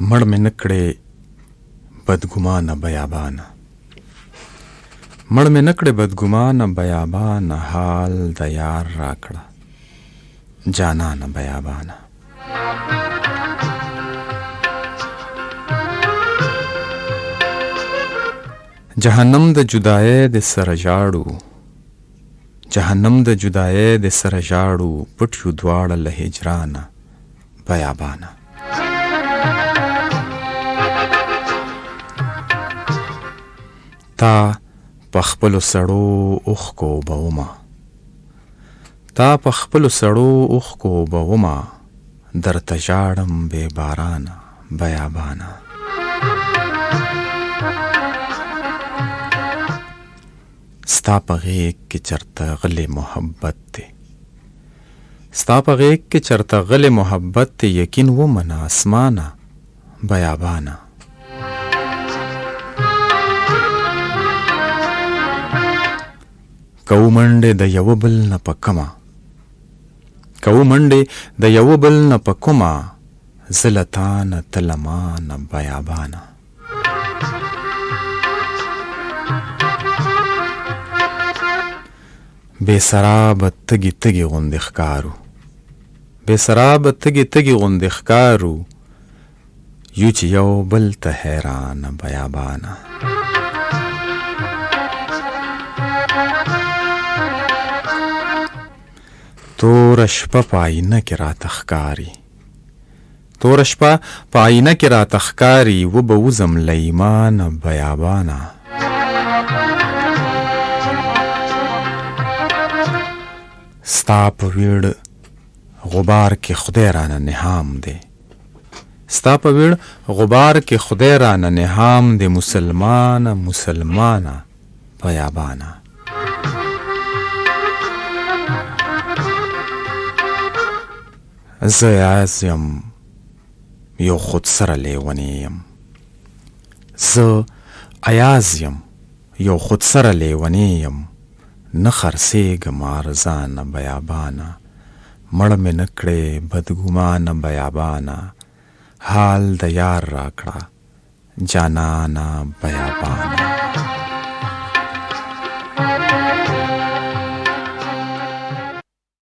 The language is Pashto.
مړ مې نه کړې بدګمانه بیابانه، مړ مې نه کړې بدګمانه بیابانه، حال د یار راکړه جانانه بیابانه. جهنم د جدایۍ د سره ژاړو، جهنم د جدایۍ د سره ژاړو، پټ یو دواړه له هجرانه بیابانه. تا په خپلو سړو اوښکو اوبومه، تا په خپلو سړو اوښکو اوبومه، درته ژاړم بې بارانه بیابانه. ستا په غېږ کې چرته غلې محبت دی، ستا په غېږ کې چرته غلې محبت دی، یقین ومنه اسمانه بیابانه. کوو منډې د یوه بل نه په کمه، کوو منډې د یوه بل نه په کومه، زه له تا نه ته له ما نه بیابانه. بې سرابه تږي تږي غوندې ښکارو، بې سرابه تږي تږي غوندې ښکارو، یو چې یو بل ته حیرانه بیابانه. توره شپه په آینه کې راته ښکاري، توره شپه په آینه کې راته ښکاري، و به وځم له ایمانه بیابانه. ستا په ویړ غبار کې خدای رانه نهام دی، ستا په ویړ غبار کې خدای رانه نهام دی، مسلمانه مسلمانه بیابانه. زه یاز یم یو خود سره لیونی یم، زه ایاز یم یو خود سره لیونی یم، نه خرڅېږم ارزانه بیابانه. مړ مې نه کړې بدګمانه بیابانه، حال د یار راکړه جانانه بیابانه.